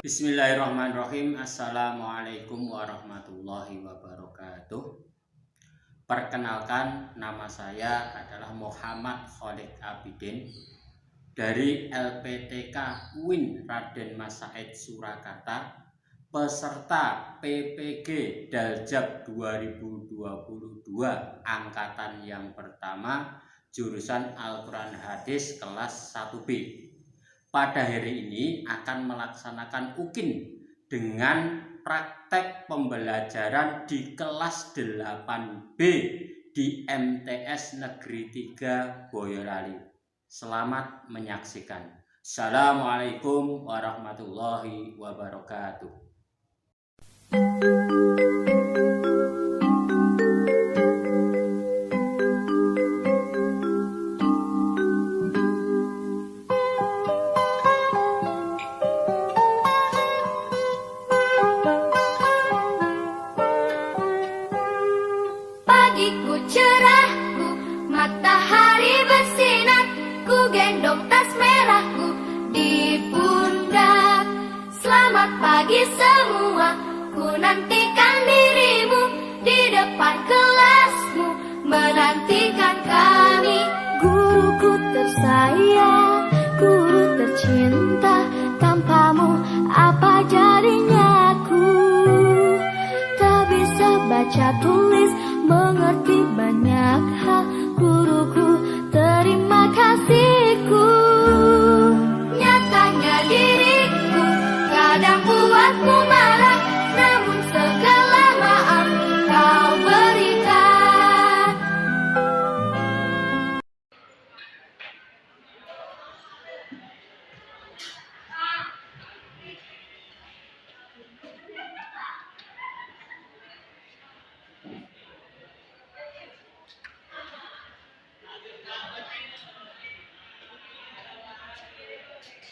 Bismillahirrahmanirrahim. Assalamualaikum warahmatullahi wabarakatuh. Perkenalkan, nama saya adalah Muhammad Khalid Abidin dari LPTK UIN Raden Mas Said Surakarta, peserta PPG Daljab 2022 angkatan yang pertama, jurusan Al-Quran Hadis kelas 1B. Pada hari ini akan melaksanakan UKIN dengan praktek pembelajaran di kelas 8B di MTS Negeri 3 Boyolali. Selamat menyaksikan. Assalamualaikum warahmatullahi wabarakatuh. Pagiku cerahku, matahari bersinar, ku gendong tas merahku di pundak. Selamat pagi semua, ku nantikan dirimu di depan kelasmu, menantikan kami. Guruku tersayang, guru tercinta, tanpamu apa jadinya aku? Tak bisa baca tulis, mengerti banyak hal. Guruku, terima kasihku. Nyatanya diriku kadang buatmu marah, namun segala maaf kau berikan.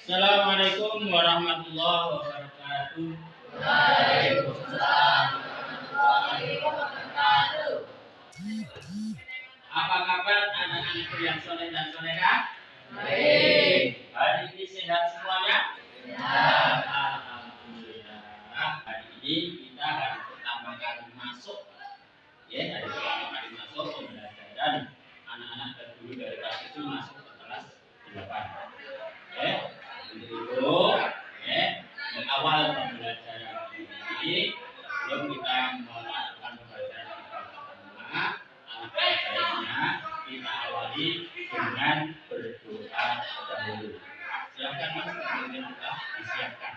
Assalamualaikum warahmatullahi wabarakatuh. Apa kabar anak-anakku yang soleh dan solehah? Baik. Hari ini sehat semuanya? Sehat. Alhamdulillah. Hari ini kita hari pertama kali masuk, hari pertama kali masuk pembelajaran anak-anak terdulu dari kelas 7 masuk ke kelas 8. Untuk itu, di awal pembelajaran ini, sebelum kita melakukan pembelajaran pertama, anak pelajarannya kita awali dengan berdoa dahulu. Silakan Mas, kemudian kita disiapkan.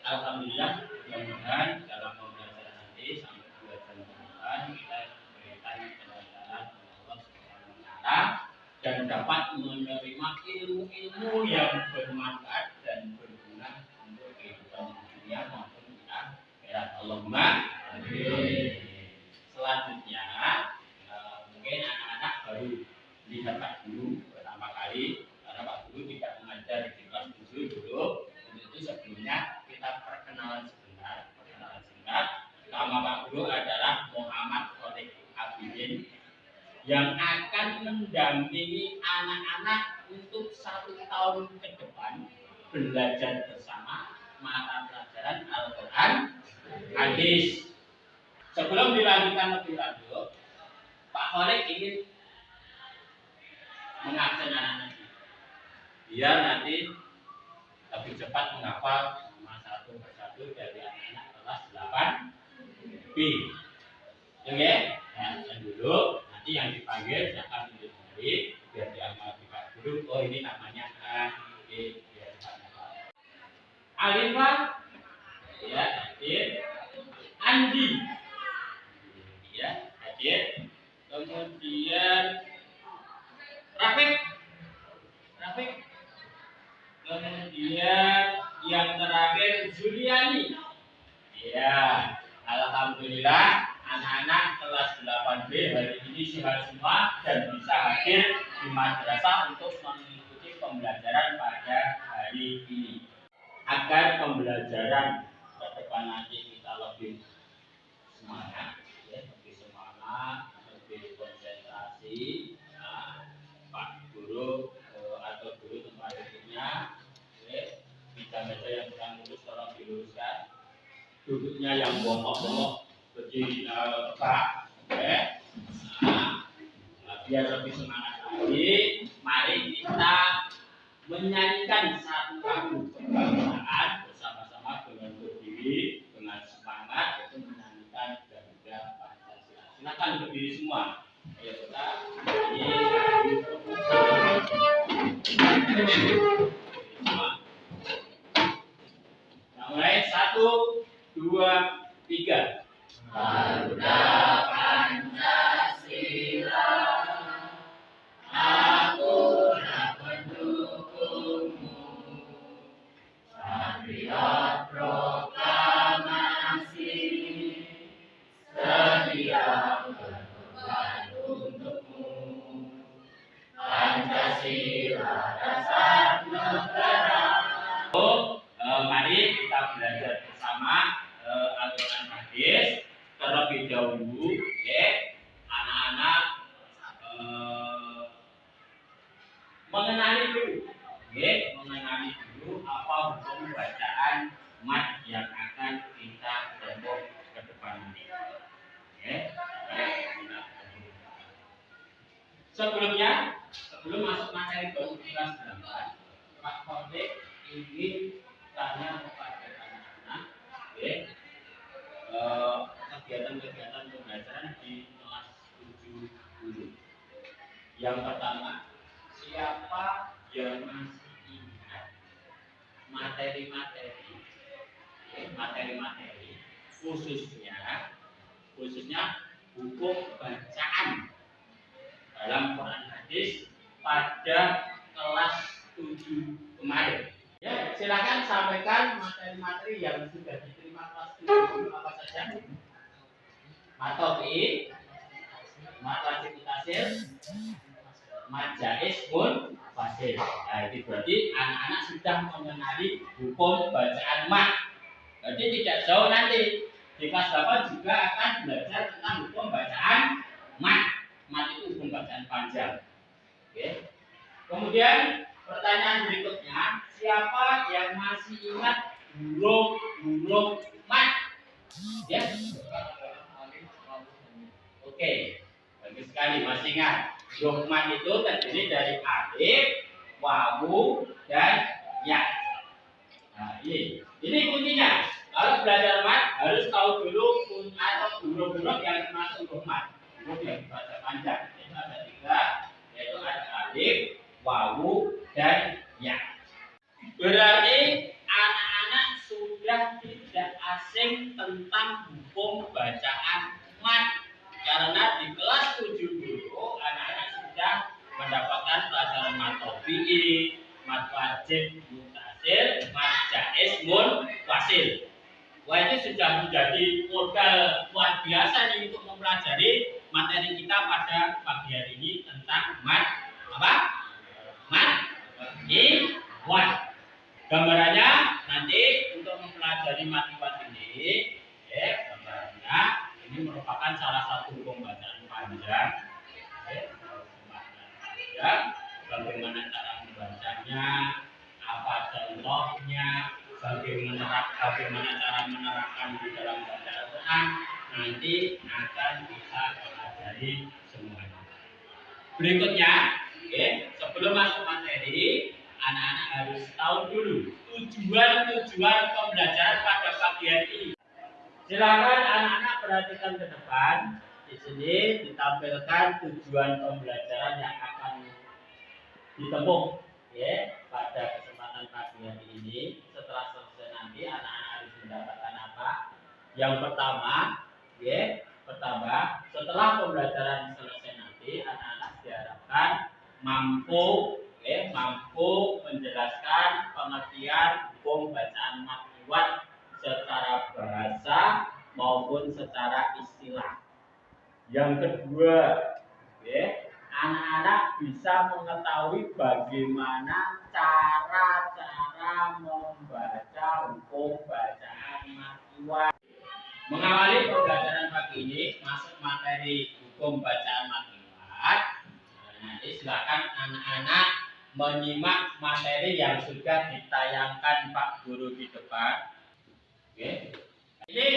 Alhamdulillah, mudah-mudahan dalam pembelajaran nanti sampai 2 jam ke depan kita diberikan kedatangan Allah Subhanahu wa Ta'ala dan dapat menerima ilmu-ilmu yang bermanfaat dan berguna untuk kehidupan dunia maupun di akhirat. Allahumma amin. Selanjutnya, mungkin anak-anak baru lihat Pak Guru pertama kali karena Pak Guru tidak mengajar di kelas 7 dulu. Untuk itu sebelumnya kita perkenalan sebentar. Nama Pak Guru adalah Muhammad Khalid Abidin yang akan mendampingi anak-anak untuk 1 tahun ke depan belajar bersama mata pelajaran Al-Quran Hadis. Sebelum dilanjutkan lebih lanjut, Pak Khalid ingin mengabsen anak-anak biar nanti lebih cepat menghafal nama satu persatu dari anak-anak kelas 8B. Oke? Dan dulu nanti yang dipanggil silakan tunjuk sendiri biar diamati Pak Guru. Oh, ini namanya A, B, biar cepat. Alifah, Adit, Andi, Adit. Kemudian Rafiq, kemudian Alhamdulillah anak-anak kelas 8B hari ini sehat semua dan bisa hadir di madrasah untuk mengikuti pembelajaran pada hari ini. Agar pembelajaran ke depan nanti kita lebih semangat, ya, lebih semangat, lebih konsentrasi. Nah, Pak Guru atau guru tempat duduknya, ya, meja-meja yang kurang lurus tolong diluruskan. Duduknya yang bongkok-bongkok berdiri tegak, ya. Nah, biar lebih semangat lagi, mari kita menyanyikan satu lagu kebangsaan bersama-sama dengan berdiri dengan semangat, yaitu menyanyikan Garuda Pancasila. Silakan berdiri semua. Ayo kita nyanyi semua. Nah, mulai 1, 2, 3. Garuda Pancasila, akulah pendukungmu. Patriot proklamasi, sedia berkorban untukmu. Pancasila dasar negara. Mari kita belajar bersama Al-Quran hadis terlebih dahulu, ya. Anak-anak mengenali dulu, ya, mengenali dulu apa hukum bacaan mat yang akan kita tempuh ke depan ini. Ya. Sebelum masuk materi kelas 8, Pak Kode ingin tanya kepada anak-anak, ya, kegiatan-kegiatan pembelajaran di kelas 7 dulu. Yang pertama, siapa yang masih ingat materi-materi khususnya hukum bacaan dalam Quran hadis pada kelas 7 kemarin. Ya, silakan sampaikan materi-materi yang sudah diterima kelas 7 apa saja. Matobi, matwajib mutasil, majais pun fasil. Nah, itu berarti anak-anak sudah mengenali hukum bacaan mat. Jadi tidak jauh nanti di kelas 8 juga akan belajar tentang hukum bacaan mat. Mat itu hukum bacaan panjang. Oke. Kemudian pertanyaan berikutnya, siapa yang masih ingat huruf mat? Ya. Oke. Bagus sekali, masih ingat. Huruf mat itu terdiri dari alif, wawu, dan ya. Nah, ini kuncinya. Kalau belajar mat harus tahu dulu atau huruf-huruf yang termasuk huruf mat. Huruf yang dibaca panjang. Itu ada 3, yaitu ada alif, wawu, dan ya. Berarti anak-anak sudah tidak asing tentang hukum bacaan mat. Karena di kelas 7 dulu anak-anak sudah mendapatkan pelajaran mat tobi'i, mat wajib mutasil, mat jaiz munfasil. Wah, ini sudah menjadi modal luar biasa nih untuk mempelajari materi kita pada pagi hari ini tentang mat apa? Mat iwan. Gambarannya nanti untuk mempelajari mat iwan ini, ya, gambarannya ini merupakan salah satu hukum bacaan panjang. Bagaimana cara membacanya, apa contohnya, bagaimana cara menerapkan di dalam bacaan Quran, nanti akan bisa pelajari semuanya. Berikutnya, sebelum masuk materi, anak-anak harus tahu dulu tujuan pembelajaran pada pagi hari ini. Silakan anak-anak perhatikan ke depan. Di sini ditampilkan tujuan pembelajaran yang akan ditempuh, ya, pada kesempatan pagi hari ini. Setelah selesai nanti anak-anak harus mendapatkan apa? Yang pertama, setelah pembelajaran selesai nanti anak-anak diharapkan mampu menjelaskan pengertian hukum bacaan mat iwan secara bahasa maupun secara istilah. Yang kedua, anak-anak bisa mengetahui bagaimana cara-cara membaca hukum bacaan makiwat. Mengawali pembelajaran pagi ini masuk materi hukum bacaan makiwat. Nanti silakan anak-anak menyimak materi yang sudah ditayangkan Pak Guru di depan. Oke. Ini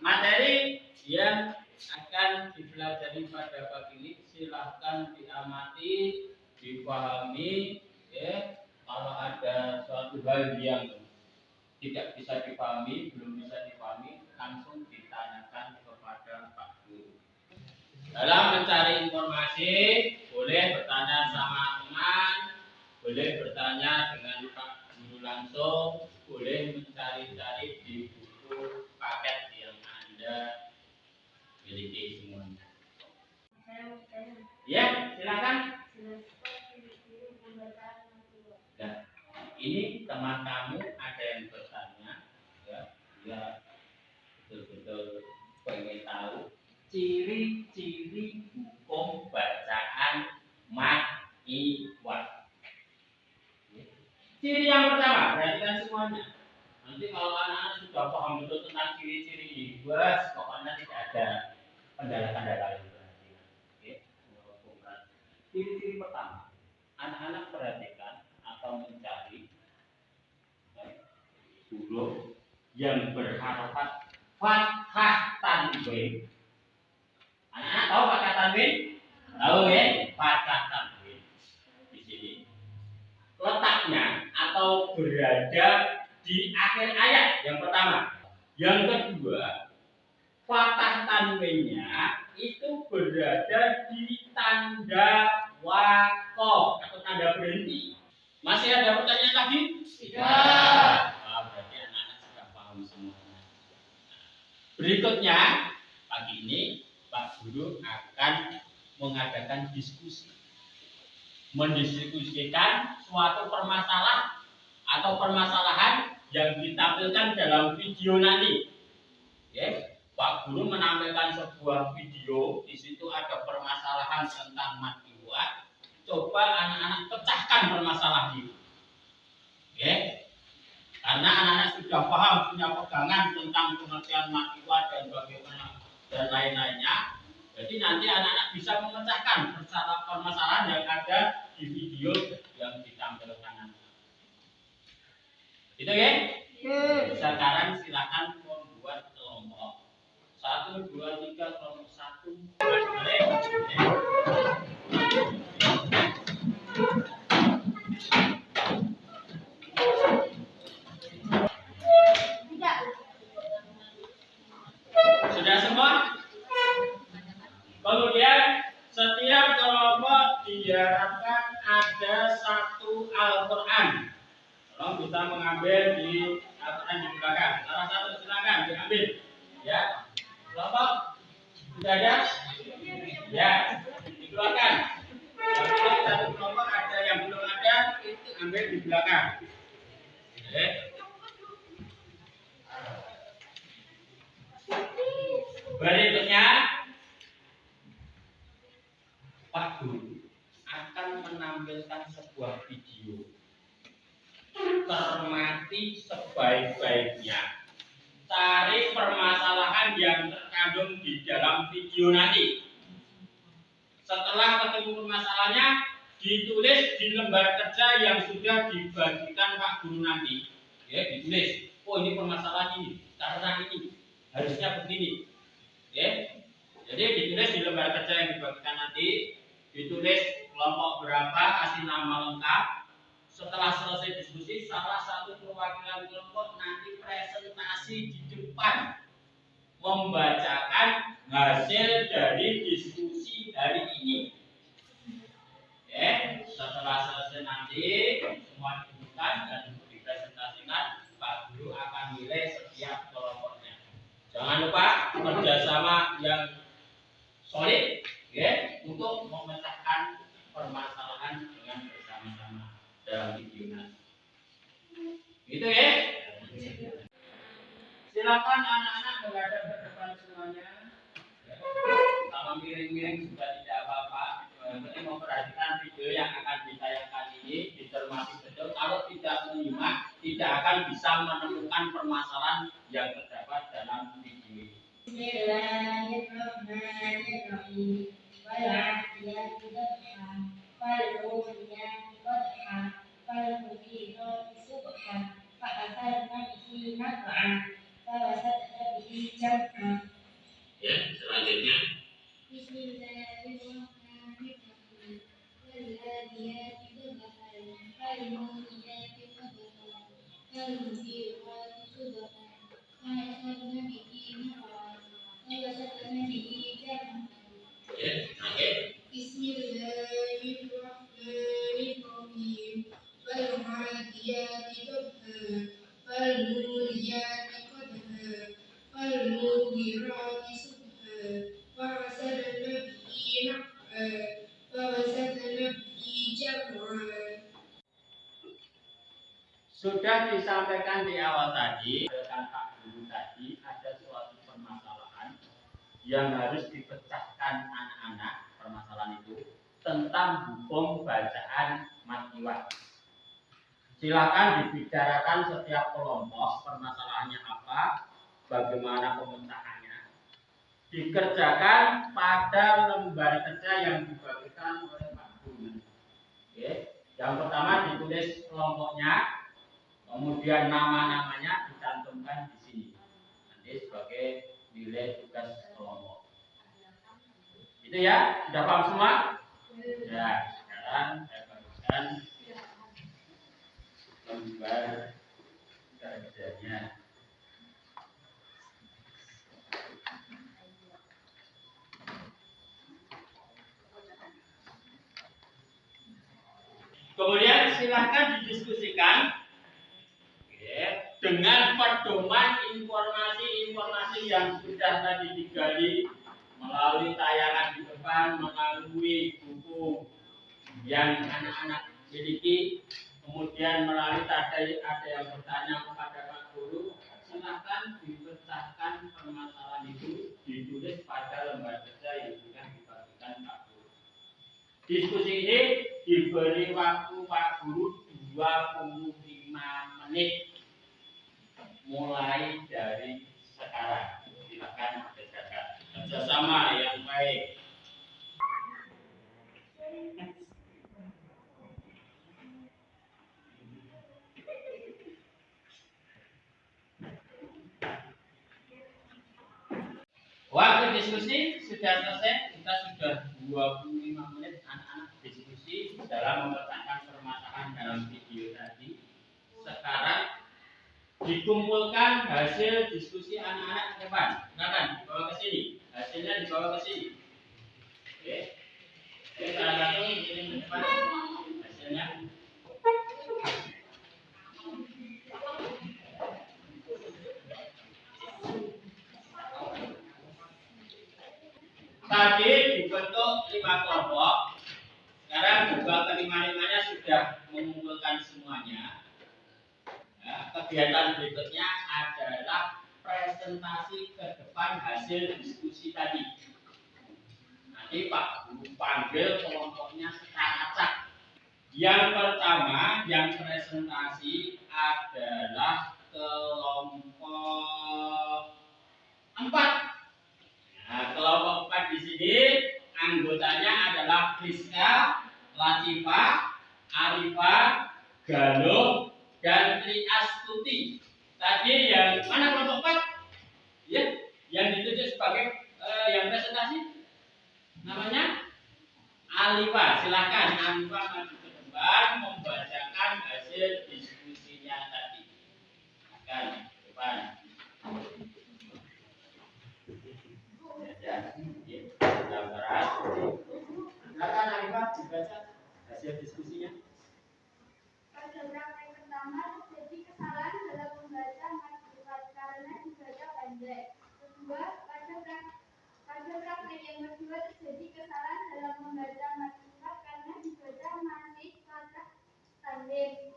materi yang akan dipelajari pada pagi ini, silahkan diamati, dipahami. Kalau ada suatu hal yang tidak bisa dipahami, belum bisa dipahami, langsung ditanyakan kepada Pak Guru. Dalam mencari informasi, boleh bertanya sama teman, boleh bertanya dengan Pak Guru langsung, boleh mencari-cari di buku paket yang Anda miliki semuanya. Ya, silakan. Nah, ini teman kamu ada yang bertanya, dia betul-betul pengen tahu ciri-ciri hukum bacaan makiwat. Ciri yang pertama, perhatikan semuanya. Nanti kalau anak-anak sudah paham betul tentang ciri-ciri ini, pokoknya tidak ada kendala-kendala lain. Ciri-ciri pertama, anak-anak perhatikan atau mencari huruf yang berharakat fathah tanwin. Anak-anak tahu fathah tanwin? Tahu ya? Fathah tanwin. Di sini letaknya atau berada di akhir ayat yang pertama. Yang kedua, fathah tanwinnya itu berada di tanda wakof atau tanda berhenti. Masih ada pertanyaan lagi? Tidak. Berarti anak-anak sudah paham semuanya. Berikutnya, pagi ini Pak Guru akan mengadakan diskusi. Mendiskusikan suatu permasalahan atau permasalahan yang ditampilkan dalam video nanti. Pak Guru menampilkan sebuah video, di situ ada permasalahan tentang makiwat. Coba anak-anak pecahkan permasalahan itu. Karena anak-anak sudah paham, punya pegangan tentang pengertian makiwat dan bagaimana dan lain-lainnya. Jadi nanti anak-anak bisa memecahkan permasalahan yang ada di video yang ditampilkan nanti. Itu ya? Sekarang silakan membuat kelompok. 1, 2, 3, kelompok 1. Sudah semua? Kemudian setiap kelompok diharapkan ada satu Al-Quran. Tolong bisa mengambil di Al-Quran di belakang. Salah satu silakan diambil. Ya. Kelompok sudah ada? Ya. Dikeluarkan. Kalau satu kelompok ada yang belum ada, itu ambil di belakang. Berikutnya, Pak Guru akan menampilkan sebuah video. Cermati sebaik-baiknya. Cari permasalahan yang terkandung di dalam video nanti. Setelah ketemu permasalahannya, ditulis di lembar kerja yang sudah dibagikan Pak Guru nanti. Ditulis. Oh, ini permasalahan ini, karena ini harusnya begini. Jadi ditulis di lembar kerja yang dibagikan nanti. Ditulis kelompok berapa, kasih nama lengkap. Setelah selesai diskusi, salah satu perwakilan kelompok nanti presentasi di depan membacakan hasil dari diskusi hari ini. Setelah selesai nanti semua dibutuhkan dan dipresentasikan, Pak Guru akan nilai setiap kelompoknya. Jangan lupa kerjasama yang solid, untuk memecahkan permasalahan dengan bersama-sama dalam video nanti. Gitu ya. Silakan anak-anak menghadap ke depan typing juga tidak apa-apa. Penting memperhatikan video yang akan ditayangkan ini, dicermati betul. Kalau tidak menyimak, tidak akan bisa menemukan permasalahan yang terdapat dalam video ini. Bismillahirrahmanirrahim. Wal 'adiyati dhabha, wal 'uriyati qadha, wal mughirati subha, fa atharna bihi naq'a, fa wasatna bihi jam'a. Ya, selanjutnya. Bismillahirrahmanirrahim. Wal 'adiyati dhabha, wal muriyati qadha, wal mughirati subha, fa atharna bihi naq'a, fa wasatna bihi jam'a. Ya, oke. Bismillahirrahmanirrahim. Wal 'adiyati dhabha, wal muriyati qadha, wal mughirati subha, wa asalna bihi naq'a, wa wasatna bihi jam'a. Sudah disampaikan di awal tadi, dengan Pak Guru tadi, ada suatu permasalahan yang harus dipecahkan anak-anak. Permasalahan itu tentang hukum bacaan mad iwad. Silakan dibicarakan setiap kelompok permasalahannya apa, bagaimana pemecahannya. Dikerjakan pada lembar kerja yang dibagikan oleh Pak Guru. Oke. Yang pertama ditulis kelompoknya, kemudian nama-namanya dicantumkan di sini. Nanti sebagai nilai tugas kelompok. Itu ya, sudah paham semua? Ya, sekarang saya bagikan lembar kerjanya. Kemudian silahkan didiskusikan dengan pedoman informasi-informasi yang sudah tadi digali melalui tayangan di depan, melalui buku yang anak-anak miliki, kemudian melalui tadi ada yang bertanya kepada Pak Guru, silahkan dipecahkan permasalahan itu, ditulis pada lembar kerja yang sudah dibagikan Pak Guru. Diskusi ini diberi waktu Pak Guru 25 menit mulai dari sekarang. Silakan kerjasama yang baik. Waktu diskusi sudah selesai. Kita sudah 25 menit anak-anak diskusi dalam memecahkan permasalahan dalam video tadi. Sekarang dikumpulkan hasil diskusi anak-anak ke depan. Silakan dibawa ke sini. Hasilnya dibawa ke sini. Oke. Oke, salah satu kirim ke depan hasilnya. Tadi dibentuk 5 kelompok. Sekarang juga kelima-limanya sudah mengumpulkan semuanya. Ya, kegiatan berikutnya adalah presentasi ke depan hasil diskusi tadi. Nanti Pak Guru panggil kelompoknya secara acak. Yang pertama yang presentasi adalah kelompok 4. Nah, kelompok 4 di sini anggotanya adalah Priska, Latifah, Arifah, Galuh, dan Triastuti. Tadi yang mana kelompok 4? Ya, yang ditunjuk sebagai yang presentasi namanya Alifah. Silakan Alifah maju ke depan membacakan hasil diskusinya tadi. Silakan depan. Silakan Alifah dibaca hasil diskusinya. Pada praktek pertama terjadi kesalahan dalam membaca mad iwad karena dibaca pendek. Kedua, pada praktek yang kedua terjadi kesalahan dalam membaca mad iwad karena dibaca masih fathah tanwin.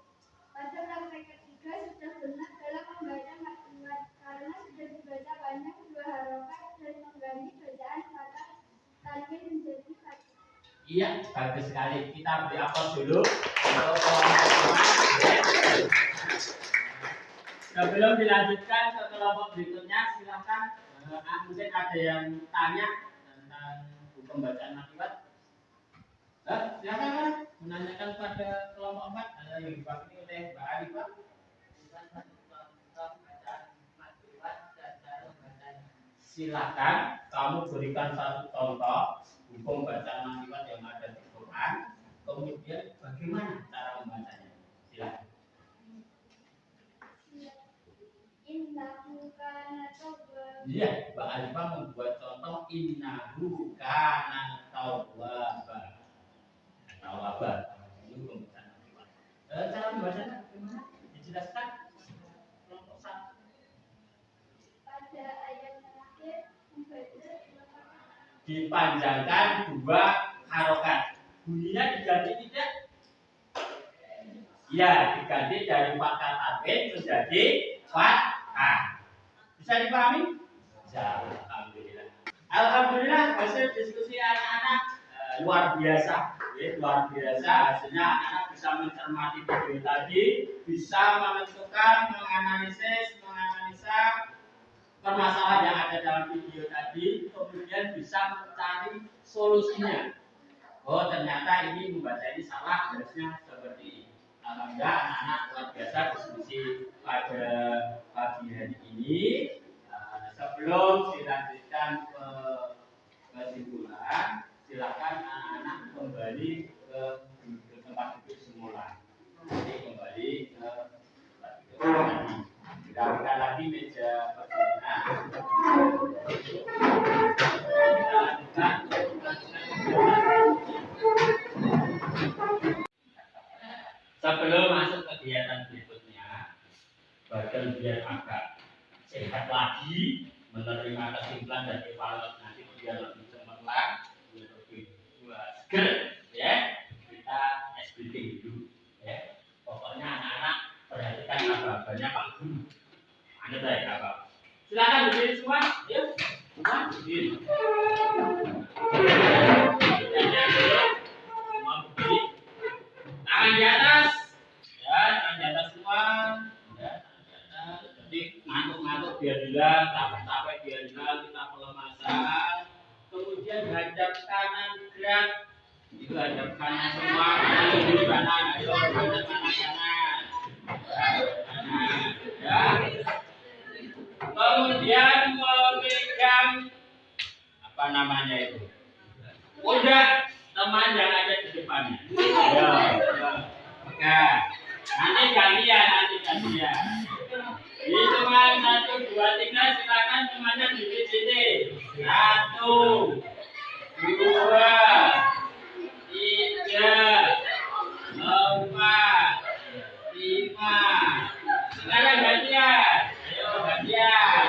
Pada praktek ketiga sudah benar dalam membaca mad iwad karena sudah dibaca banyak 2 harokat dan mengganti bacaan fathah tanwin menjadi Iya, bagus sekali. Kita beri aplaus dulu untuk kelompok. Sebelum dilanjutkan ke kelompok berikutnya, silakan. Mungkin ada yang tanya tentang hukum bacaan akibat. Silakan Pak, menanyakan pada kelompok 4 ada yang diwakili oleh Mbak Arifah. Silakan kamu berikan satu contoh hukum bacaan akibat yang ada di Quran, kemudian bagaimana cara membacanya. Silakan. Innahu kana tawwaba. Iya, Mbak Arifah membuat contoh innahu kana tawwaba. Tawwaba. Ini hukum bacaan akibat. Cara membacanya bagaimana? Dijelaskan. Kelompok 1. Pada ayat terakhir membaca Dipanjangkan 2 harokat. Bunyinya diganti tidak? Ya, diganti dari fathah tanwin menjadi fathah. Bisa dipahami? Bisa. Alhamdulillah. Alhamdulillah hasil diskusi anak-anak luar biasa. Luar biasa hasilnya anak-anak bisa mencermati video tadi, bisa menentukan, menganalisa permasalahan yang ada dalam video tadi, kemudian bisa mencari solusinya. Oh, ternyata ini membaca ini salah, harusnya seperti ini. Alhamdulillah anak-anak luar biasa diskusi pada pagi hari ini. Sebelum dilanjutkan ke kesimpulan, silakan anak-anak kembali ke tempat duduk semula. Jadi kembali ke tempat duduk tadi. Kita lagi meja pertanyaan. Kita lanjutkan. Sebelum masuk kegiatan berikutnya, badan biar agak sehat lagi, menerima kesimpulan dan evaluasi nanti biar lebih cemerlang, lebih seger, ya. Kita SBT dulu, ya. Pokoknya anak-anak perhatikan apa-apanya Pak Guru. Anda baik apa? Silakan berdiri semua, yuk. Semua berdiri. Semua berdiri. Tangan di atas, ya, tangan di atas semua, ya, tangan di atas. Jadi ngantuk-ngantuk biar hilang, capek-capek biar hilang, kita pelemasan. Kemudian hadap kanan gerak, itu hadap kanan semua, ini kanan, ayo kanan kanan, ya. Kemudian memegang apa namanya itu? Udah teman yang ada di depannya. Ya. Oke. Nanti gantian. Hitungan 1, 2, 3 silakan temannya di sini. 1, 2, 3, 4, 5. Sekarang gantian. Ayo gantian.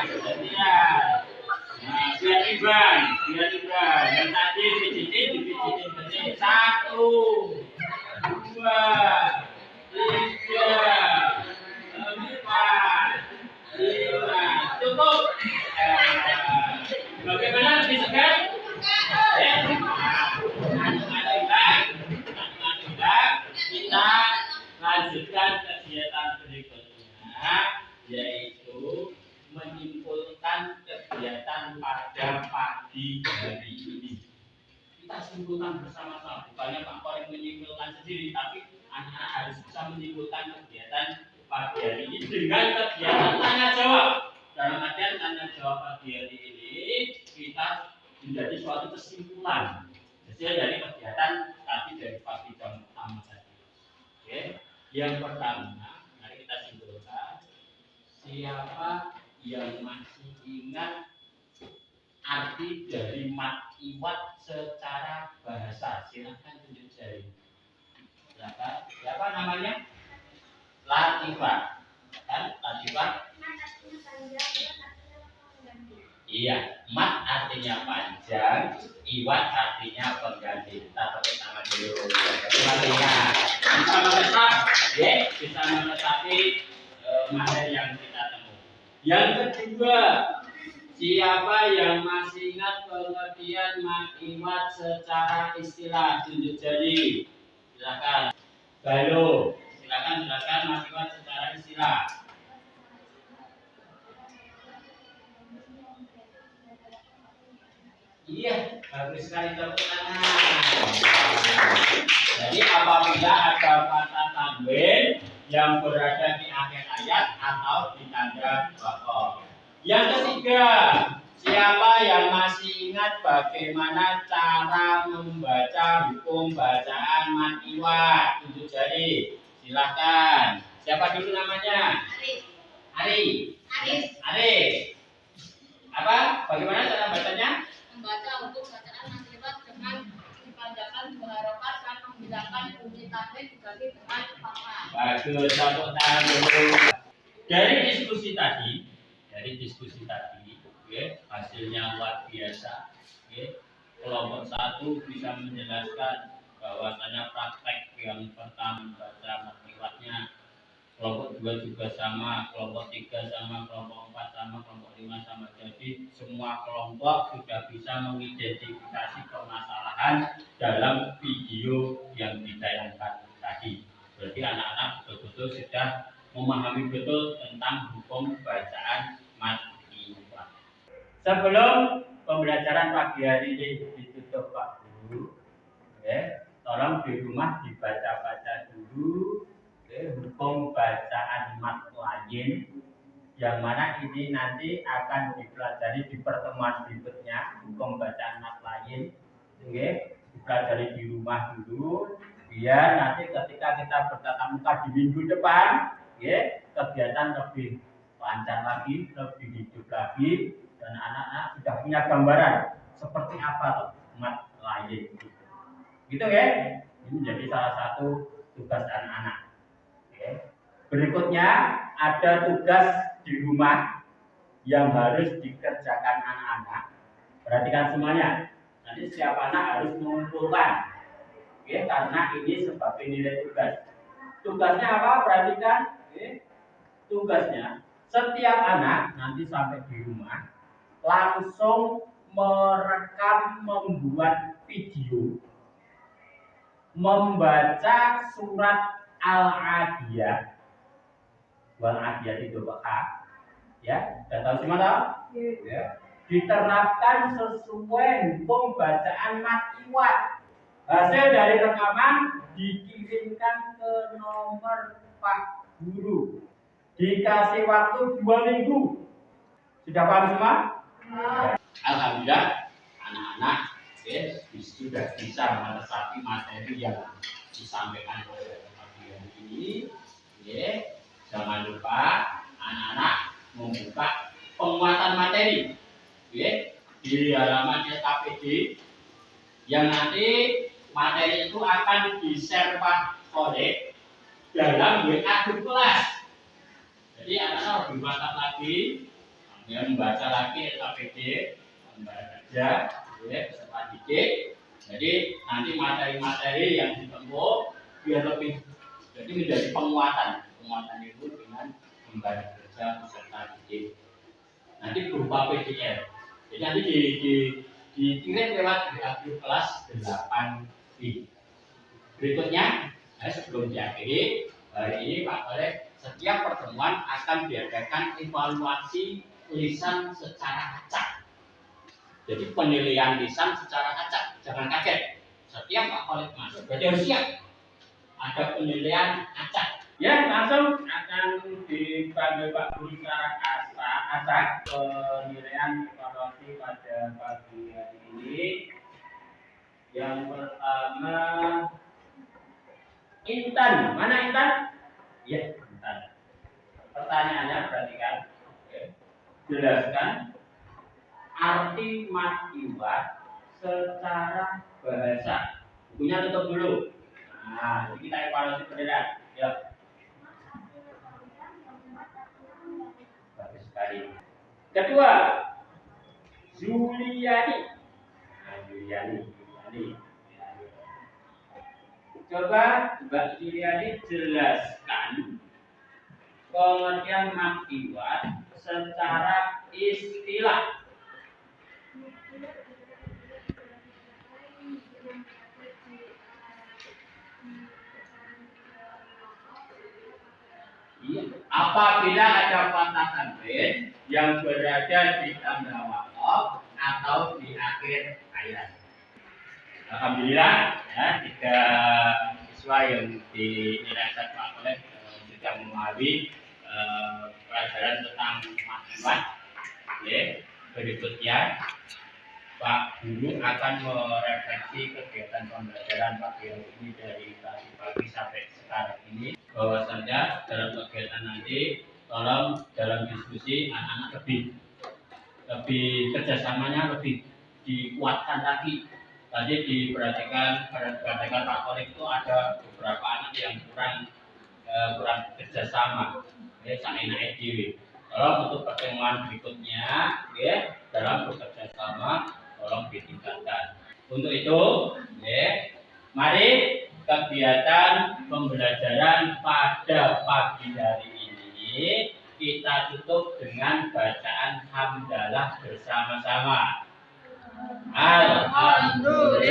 Nah, biar imbang. Yang tadi dipijitin. 1, 2, 3, 4, 5. Cukup. Bagaimana lebih segar? Ya. Kita lanjutkan kegiatan berikutnya, yaitu menyimpulkan kegiatan pada pagi hari ini. Kita simpulkan bersama-sama, bukannya Pak Korim menyimpulkan sendiri, tapi anak-anak harus bisa menyimpulkan kegiatan pagi hari ini dengan kegiatan tanya jawab. Dalam artian tanya jawab pagi hari ini kita menjadi suatu kesimpulan hasil dari kegiatan tadi dari pagi jam pertama tadi. Oke, yang pertama, mari kita simpulkan. Siapa yang masih ingat arti dari mat iwat secara bahasa? Silakan tunjuk jari. Silakan. Siapa namanya? Latifah. Kan? Latifah? Iya, mat artinya panjang, iwat artinya pengganti. Kita pakai tangan dulu. Artinya bisa menetap, ya, bisa menetapi materi yang kita temui. Yang kedua, Siapa yang masih ingat pengertian makiwat secara istilah? Tunjuk jari. Silakan. Balo. Silakan makiwat secara istilah. Iya, bagus sekali tepuk tangan. Jadi apabila ada kata tanwin yang berada di akhir ayat atau di tanda bako. Yang ketiga, siapa yang masih ingat bagaimana cara membaca hukum bacaan mat iwat? Tunjuk jari. Silahkan. Siapa dulu namanya? Arif. Apa? Bagaimana cara bacanya? Membaca hukum bacaan mat iwat dengan dipanjangkan dua harakat dan membedakan bunyi tanwin dibagi dengan fathah. Bagus, tepuk tangan dulu. Dari diskusi tadi, hasilnya luar biasa. Kelompok 1 bisa menjelaskan bahwasanya praktek yang pertama membaca mat iwatnya. Kelompok 2 juga sama, kelompok 3 sama, kelompok 4 sama, kelompok 5 sama. Jadi semua kelompok sudah bisa mengidentifikasi permasalahan dalam video yang ditayangkan tadi. Berarti anak-anak betul-betul sudah memahami betul tentang hukum bacaan mat iwat. Sebelum pembelajaran pagi hari ini ditutup Pak Guru, tolong di rumah dibaca-baca dulu hukum bacaan mat lain, yang mana ini nanti akan dipelajari di pertemuan berikutnya. Hukum bacaan mat lain dipelajari di rumah dulu, biar nanti ketika kita bertatap muka di minggu depan, kegiatan lebih lancar lagi, lebih hidup lagi, dan anak-anak sudah punya gambaran seperti apa mat lain gitu ya. Ini menjadi salah satu tugas anak-anak. Berikutnya ada tugas di rumah yang harus dikerjakan anak-anak. Perhatikan semuanya. Nanti setiap anak harus mengumpulkan, karena ini sebagai nilai tugas. Tugasnya apa? Perhatikan. Tugasnya setiap anak nanti sampai di rumah langsung merekam, membuat video, membaca surat Al-Adiyah. Wal-Adiyah itu Pak. Sudah tahu gimana? Diterapkan sesuai hukum bacaan mat iwat. Hasil dari rekaman dikirimkan ke nomor Pak Guru. Dikasih waktu 2 minggu. Sudah paham semua? Alhamdulillah, anak-anak sudah bisa meresapi materi yang disampaikan oleh pagi hari ini. Jangan lupa anak-anak membuka penguatan materi di halaman SKPD, yang nanti materi itu akan di-share Pak Kode dalam WA grup kelas. Jadi anak-anak lebih mantap lagi, membaca lagi SKPD, membaca peserta didik. Jadi nanti materi-materi yang ditempuh biar lebih, jadi menjadi penguatan itu dengan membaca kerja peserta didik. Nanti berupa PDF. Jadi nanti dikirim lewat grup kelas 8B. Berikutnya, sebelum diakhiri hari ini Pak Kolek, setiap pertemuan akan diadakan evaluasi lisan secara acak. Jadi penilaian lisan secara acak, jangan kaget. Setiap Pak Kolek masuk, berarti harus siap. Ada penilaian acak. Langsung akan dipanggil Pak Guru secara acak penilaian evaluasi pada pagi hari ini. Yang pertama, Intan. Mana Intan? Intan. Pertanyaannya perhatikan. Jelaskan arti mat iwat secara bahasa. Bukunya tutup dulu. Nah, kita evaluasi penilaian. Bagus sekali. Kedua, Juliani. Juliani. Coba Mbak Juliani jelaskan pengertian mat iwat secara istilah. Iya. Apabila ada patahan bin yang berada di tanda wakaf atau di akhir ayat. Alhamdulillah ya, 3 siswa yang dirasa Pak Kolek sudah memahami pelajaran tentang maklumat. Ya, berikutnya Pak Guru akan merefleksi kegiatan pembelajaran pagi ini dari tadi pagi sampai sekarang ini. Bahwasanya dalam kegiatan nanti tolong dalam diskusi anak-anak lebih kerjasamanya lebih dikuatkan lagi. Tadi diperhatikan Pak Kolek itu ada beberapa anak yang kurang kerjasama, ya saenake dhewe. Tolong untuk pertemuan berikutnya, ya dalam bekerja sama tolong ditingkatkan. Untuk itu, ya, mari kegiatan pembelajaran pada pagi hari ini kita tutup dengan bacaan hamdalah bersama-sama. Alhamdulillah.